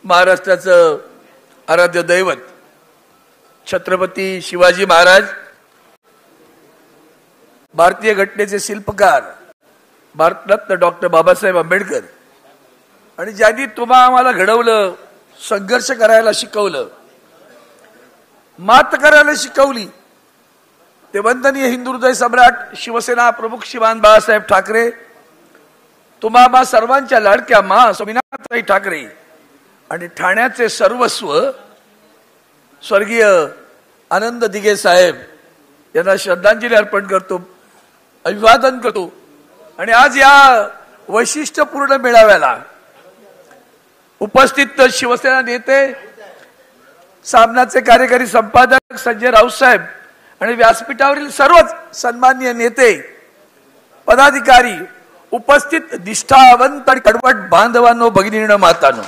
महाराष्ट्राचं आराध्य दैवत छत्रपती शिवाजी महाराज, भारतीय घटनेचे शिल्पकार भारतरत्न डॉक्टर बाबासाहेब आंबेडकर, आणि ज्यांनी तुम्हा आम्हाला घडवलं, संघर्ष करायला शिकवलं, मात करायला शिकवली, ते वंदनीय हिंदू हृदय सम्राट शिवसेना प्रमुख श्रीमान बाळासाहेब ठाकरे, तुम्हा आम्हा सर्वांच्या लाडक्या मा स्वामीनाथराई ठाकरे आणि ठाण्याचे सर्वस्व स्वर्गीय आनंद दिघे साहेब यांना श्रद्धांजली अर्पण करतो, अभिवादन करतो। आणि आज या वैशिष्ट्यपूर्ण मेळाव्याला उपस्थित शिवसेना नेते, सामनाचे कार्यकारी संपादक संजय राऊतसाहेब आणि व्यासपीठावरील सर्वच सन्माननीय नेते, पदाधिकारी, उपस्थित निष्ठावंत आणि कडवट बांधवांनो, भगिनींनो, मातांनो,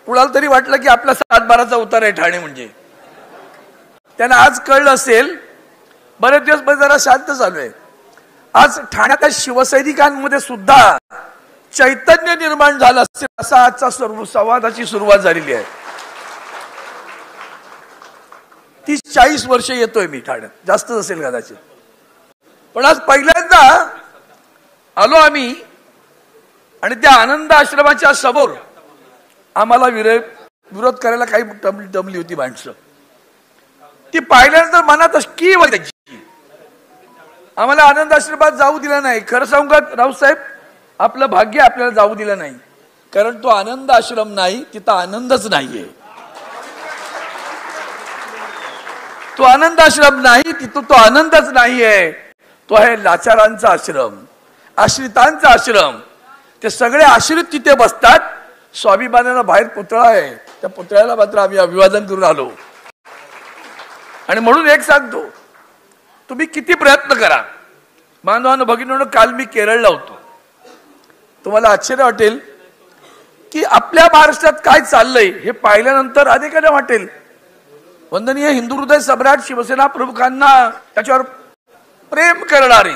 कुणाला तरी वाटलं की आपला 7-12चा उतार आहे ठाणे म्हणजे, त्यांना आज कळलं असेल। बरेच दिवस जरा शांत चालू आहे। आज ठाण्याच्या शिवसैनिकांमध्ये सुद्धा चैतन्य निर्माण झालं असेल, असा आजचा संवादाची सुरुवात झालेली आहे। 30-40 वर्ष येतोय मी ठाण्यात, जास्त असेल कदाचित, पण आज पहिल्यांदा आलो आम्ही आणि त्या आनंद आश्रमाच्या समोर आम्हाला विरोध करायला काही दमली होती माणसं, ती पाहिल्यानंतर मनात की त्याची आम्हाला आनंद आश्रमात जाऊ दिला नाही। खरं सांगू का राऊतसाहेब, आपलं भाग्य आपल्याला जाऊ दिलं नाही, कारण तो आनंद आश्रम नाही, तिथं आनंदच नाहीये। तो आनंद आश्रम नाही, तिथं तो आनंदच नाहीये। तो आहे लाचारांचा आश्रम, आश्रितांचा आश्रम। ते सगळे आश्रित तिथे बसतात। स्वाभिमानाला बाहेर पुतळा आहे, त्या पुतळ्याला मात्र आम्ही अभिवादन करून आलो। आणि म्हणून एक सांगतो, तुम्ही किती प्रयत्न करा बांधवांनो, भगिनींनो, काल मी केरळला होतो। तुम्हाला आश्चर्य वाटेल की आपल्या महाराष्ट्रात काय चाललंय हे पाहिल्यानंतर अनेकांना वाटेल, वंदनीय हिंदू हृदय सम्राट शिवसेना प्रमुखांना, त्याच्यावर प्रेम करणारी,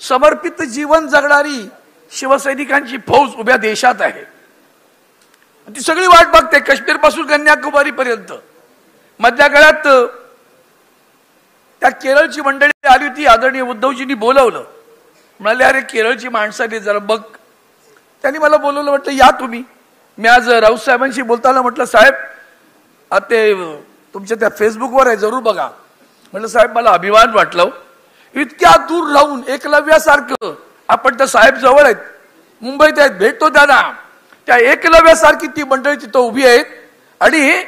समर्पित जीवन जगणारी शिवसैनिकांची फौज उभ्या देशात आहे। ती सगळी वाट बघते, काश्मीर पासून कन्याकुमारी पर्यंत। मधल्या काळात त्या केरळची मंडळी आली होती, आदरणीय उद्धवजींनी बोलवलं, म्हणाले अरे केरळची माणसाने जरा बघ। त्यांनी मला बोलवलं, म्हटलं या तुम्ही। मी आज राऊत साहेबांशी बोलताना म्हटलं साहेब ते तुमच्या त्या फेसबुकवर आहे, जरूर बघा। म्हटलं साहेब मला अभिमान वाटलं, इतक्या दूर राहून एकलव्यासारखं आपण त्या साहेब जवळ आहेत, मुंबईत आहेत, भेटतो त्यांना। त्या एकलव्यासारखी ती मंडळी तिथं उभी आहेत आणि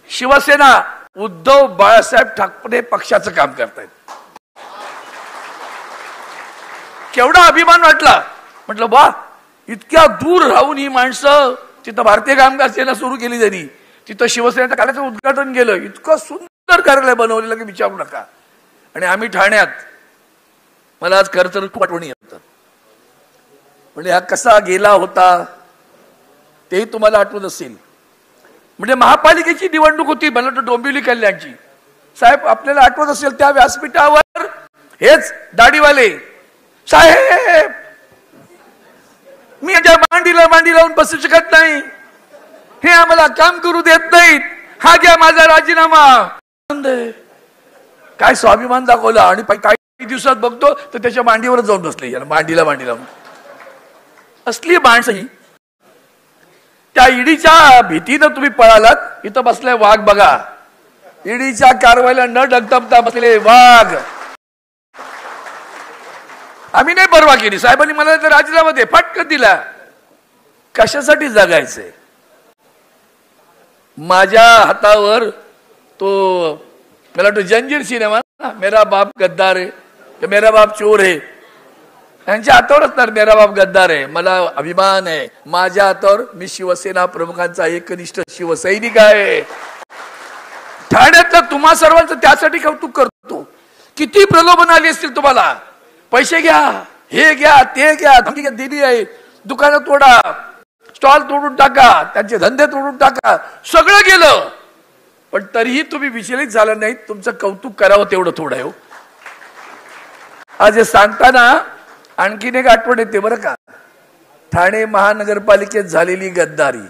शिवसेना उद्धव बाळासाहेब ठाकरे पक्षाचं काम करतायत। केवढा अभिमान वाटला। म्हटलं वा, इतक्या दूर राहून ही माणसं तिथं भारतीय कामगार सेना सुरू केली त्यांनी, तिथं शिवसेनेच्या कार्यालयाचं उद्घाटन केलं, इतकं सुंदर कार्यालय बनवलेलं की विचारू नका। आणि आम्ही ठाण्यात, मला आज खरं तर खूप आठवणी येतात, म्हणजे हा कसा गेला होता तेही तुम्हाला आठवत असेल। म्हणजे महापालिकेची निवडणूक होती, मला वाटतं डोंबिवली कल्याणची। साहेब आपल्याला आठवत असेल, त्या व्यासपीठावर हेच दाढीवाले साहेब, मी माझ्या मांडी लावून बसू शकत नाही, हे आम्हाला काम करू देत नाहीत, हा घ्या माझा राजीनामा। काय स्वाभिमान दाखवला। आणि काही दिवसात बघतो तर त्याच्या मांडीवरच जाऊन बसले, मांडीला लावून। असली माणसं ही, त्या ईडीच्या भीतीनं तुम्ही पळालात। इथं बसलाय वाघ बघा, ईडीच्या कारवाईला न डगदगता बसले वाघ। आम्ही नाही परवा केली, साहेबांनी मला तर राजीनामा दे, फटकन दिला। कशासाठी जगायचंय? माझ्या हातावर तो मला वाटतं जंजीर सिनेमा ना, मेरा बाप गद्दार है, मेरा बाप चोर है, यांच्या हातावरच तर मेरा बाप गद्दार आहे। मला अभिमान आहे माझ्या हातावर, मी शिवसेना प्रमुखांचा एकनिष्ठ शिवसैनिक आहे। ठाण्यातलं तुम्हा सर्वांचं त्यासाठी कौतुक करतो। किती प्रलोभन आली असतील तुम्हाला, पैसे घ्या, हे घ्या, ते घ्या, धमकी दिली आहे, दुकानं तोडा, स्टॉल तोडून टाका, त्यांचे धंदे तोडून टाका, सगळं गेलं, पण तरीही तुम्ही विचलित झाला नाही। तुमचं कौतुक करावं तेवढं थोडं आहे। आज हे सांगताना आणखीन एक आठवण येते बरं का। ठाणे महानगरपालिकेत झालेली गद्दारी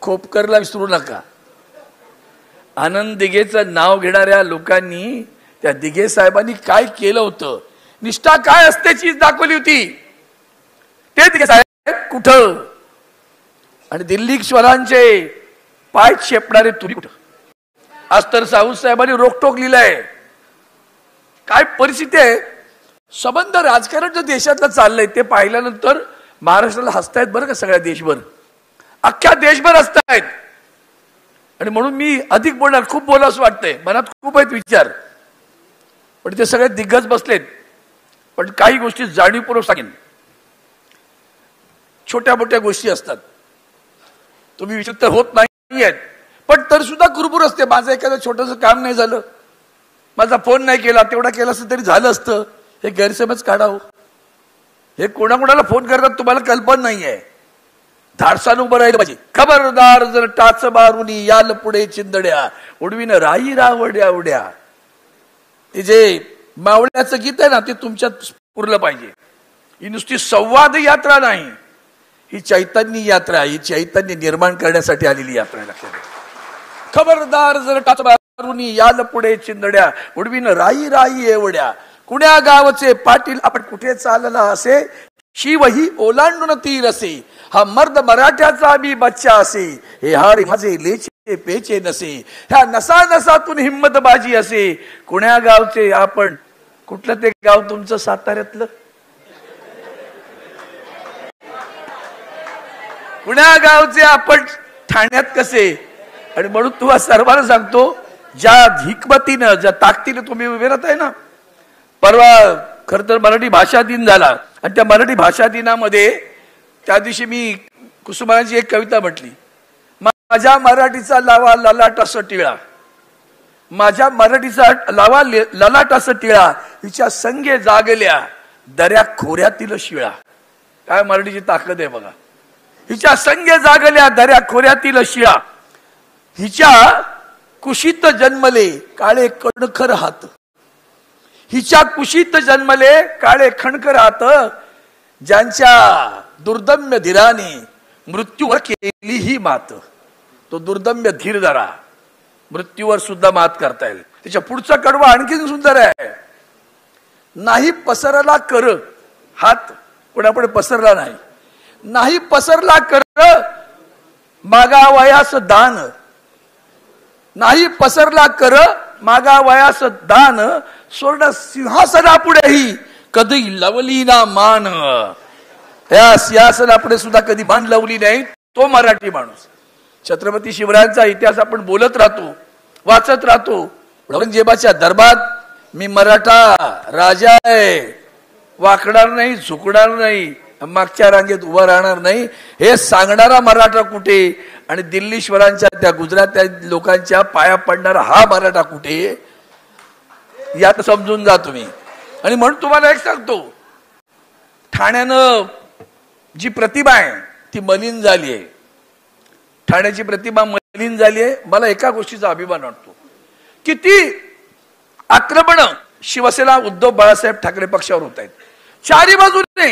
खोपकरला विसरू नका. आनंद दिघेचं नाव घेणाऱ्या लोकांनी त्या दिघे साहेबांनी काय केलं होतं, निष्ठा काय असते चीज दाखवली होती. ते दिघे साहेब कुठं आणि दिल्लीश्वरांचे पाय छेपणारे तुम्ही कुठं. आज तर साऊद साहेबांनी रोकटोक लिहिलंय. काय परिस्थिती आहे. संबंध राजकारण जे देशातलं चाललंय ते पाहिल्यानंतर महाराष्ट्राला हसतायत बरं का. सगळ्या देशभर, अख्ख्या देशभर हसतायत. आणि म्हणून मी अधिक बोलणार, खूप बोलावंसं वाटतंय, मनात खूप आहेत विचार, पण ते सगळे दिग्गज बसलेत. पण काही गोष्टी जाणीवपूर्वक सांगेन. छोट्या मोठ्या गोष्टी असतात, तुम्ही विचित्र होत नाही आहेत, पण तर सुद्धा कुरबुर असते. माझं एखादं छोटंसं काम नाही झालं, माझा फोन नाही केला, तेवढा केला असतं तरी झालं असतं, हे गैरसमज काढावं. हे कोणाकोणाला फोन करतात तुम्हाला कल्पना नाहीये. धाडसानं उभं राहिलं पाहिजे. खबरदार जर टाच मारुनी याल पुढे चिंदड्या, उडवीन राई रावड्या उड्या. ते जे मावळ्याचं गीत आहे ना, ते तुमच्यात पुरलं पाहिजे. ही नुसती संवाद यात्रा नाही, ही चैतन्य यात्रा आहे. ही चैतन्य निर्माण करण्यासाठी आलेली यात्रा आहे. लक्षात घ्या. खबरदार जर टाच मारुनी याल पुढे चिंदड्या, उडवीन राई राई एवढ्या. कुण्या गावचे पाटील आपण कुठे चालला असे, शिवही ओलांडून तीर असे. हा मर्द मराठ्याचा मी बच्चा असे, हे हाड माझे लेचे पेचे नसे. ह्या नसा नसातून हिम्मत बाजी असे. कुण्या गावचे आपण, कुठलं ते गाव तुमचं साताऱ्यातलं, कुण्या गावचे आपण ठाण्यात कसे. आणि म्हणून तुम्हाला सर्वांना सांगतो, ज्या हिकमतीनं ज्या ताकदीनं तुम्ही उभे राहताय ना. परवा खर तर मराठी भाषा दिन झाला, आणि त्या मराठी भाषा दिनामध्ये त्या दिवशी मी कुसुमाची एक कविता म्हटली. माझ्या मराठीचा लावा ललाट असं टिळा, माझ्या मराठीचा लावा ललाट असं टिळा. हिच्या संगे जागल्या दऱ्या खोऱ्यातील शिळा. काय मराठीची ताकद आहे बघा. हिच्या संगे जागल्या दऱ्या खोऱ्यातील शिळा. हिच्या कुशीत जन्मले काळे कणखर हात. हिच्या कुशीत जन्मले काळे खणकर हात. ज्यांच्या दुर्दम्य धीराने मृत्यूवर केली ही मात. तो दुर्दम्य धीर धरा, मृत्यूवर सुद्धा मात करता येईल. त्याच्या पुढचा कडवा आणखीन सुंदर आहे. नाही पसरला कर हात, कोणापुढे पसरला नाही. नाही पसरला कर मागावयास दान. नाही पसरला कर मागावयास दान. स्वर्ण सिंहासनापुढेही कधी लवली ना मान. या सिंहासनापुढे सुद्धा कधी मान लावली नाही. तो मराठी माणूस. छत्रपती शिवरायांचा इतिहास आपण बोलत राहतो, वाचत राहतो. औरंगजेबाच्या दरबारात मी मराठा राजा आहे, वाकणार नाही, झुकणार नाही, मागच्या रांगेत उभा राहणार नाही, हे सांगणारा मराठा कुठे. आणि दिल्लीश्वरांच्या त्या गुजरात्या लोकांच्या पाया पडणारा हा मराठा कुठे, यात समजून जा तुम्ही. आणि म्हणून तुम्हाला एक सांगतो, ठाण्यानं जी प्रतिमा आहे ती मलिन झाली आहे. ठाण्याची प्रतिमा मलिन झाली आहे. मला एका गोष्टीचा अभिमान वाटतो, किती आक्रमण शिवसेना उद्धव बाळासाहेब ठाकरे पक्षावर होत आहेत. चारी बाजूने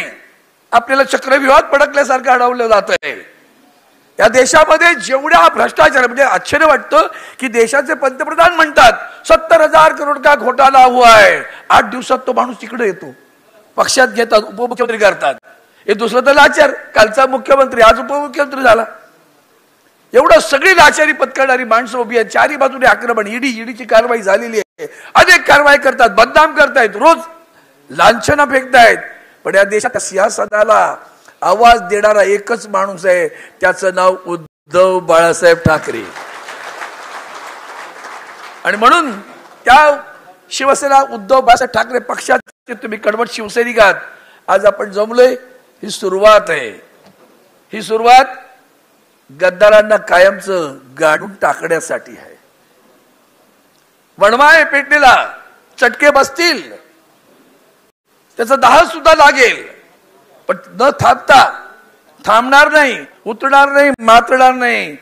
आपल्याला चक्रव्यूहात पडकल्यासारखं अडवलं जात आहे. या देशामध्ये जेवढ्या भ्रष्टाचार, म्हणजे आश्चर्य वाटतं की देशाचे पंतप्रधान म्हणतात 70,000 करोड का घोटाळा हुआ है. 8 दिवसात तो माणूस तिकडे येतो, पक्षात घेतात, उपमुख्यमंत्री करतात. हे दुसरं तर लाचार, कालचा मुख्यमंत्री आज उपमुख्यमंत्री झाला. एवढं सगळी लाचारी पत्करणारी माणसं उभी आहेत. चारी बाजूने आक्रमण, ईडीची कारवाई झालेली आहे. अनेक कारवाई करतात, बदनाम करतायत, रोज लांछना फेकतायत. पण या देशाच्या सिंहासनाला आवाज देणारा एकच माणूस आहे, त्याचं नाव उद्धव बाळासाहेब ठाकरे. आणि म्हणून त्या शिवसेना उद्धव बाळासाहेब ठाकरे पक्षाचे तुम्ही कडवट शिवसैनिक आहात. आज आपण जमलोय, ही सुरुवात आहे. ही सुरुवात गद्दारांना कायमचं गाडून टाकण्यासाठी आहे. वणवाय पेटलेला चटके बसतील, त्याचा दाह सुद्धा लागेल, पण न थांबता, थांबणार नाही, उतरणार नाही, मातणार नाही.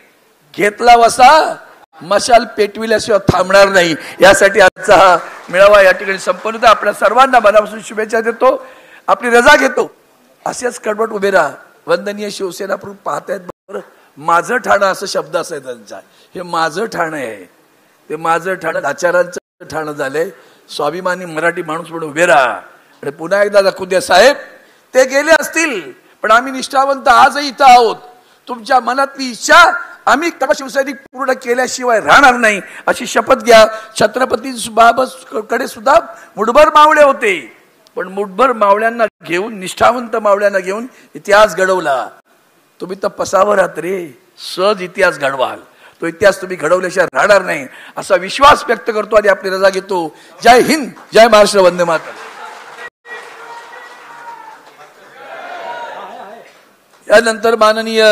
घेतला वसा मशाल पेटविल्याशिवाय थांबणार नाही. यासाठी आजचा हा मेळावा या ठिकाणी संपन्न होता. आपल्या सर्वांना मनापासून शुभेच्छा देतो. आपली रजा घेतो. असेच कडवट उभे राहा. वंदनीय शिवसेना प्रमुख पाहतायत बरोबर. माझं ठाणं असं शब्द असायचा त्यांचा. हे माझं ठाणं आहे. ते माझं ठाणं लाचारांचं ठाणं झालंय. स्वाभिमानी मराठी माणूस म्हणून उभे राहा. आणि पुन्हा एकदा दाखवू द्या साहेब, ते गेले असतील पण आम्ही निष्ठावंत आजही इथं आहोत. तुमच्या मनातली इच्छा आम्ही शिवसैनिक पूर्ण केल्याशिवाय राहणार नाही अशी शपथ घ्या. छत्रपती कडे सुद्धा मुठभर मावळे होते, पण मुठभर मावळ्यांना घेऊन, निष्ठावंत मावळ्यांना घेऊन इतिहास घडवला. तुम्ही तर पसावर आहात रे, सहज इतिहास घडवाल. तो इतिहास तुम्ही घडवल्याशिवाय राहणार नाही असा विश्वास व्यक्त करतो आणि आपली रजा घेतो. जय हिंद, जय महाराष्ट्र, वंदे मातरम. यानंतर माननीय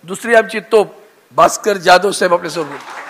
दुसरी आमची तोप भास्कर जाधव साहेब आपल्यासोबत.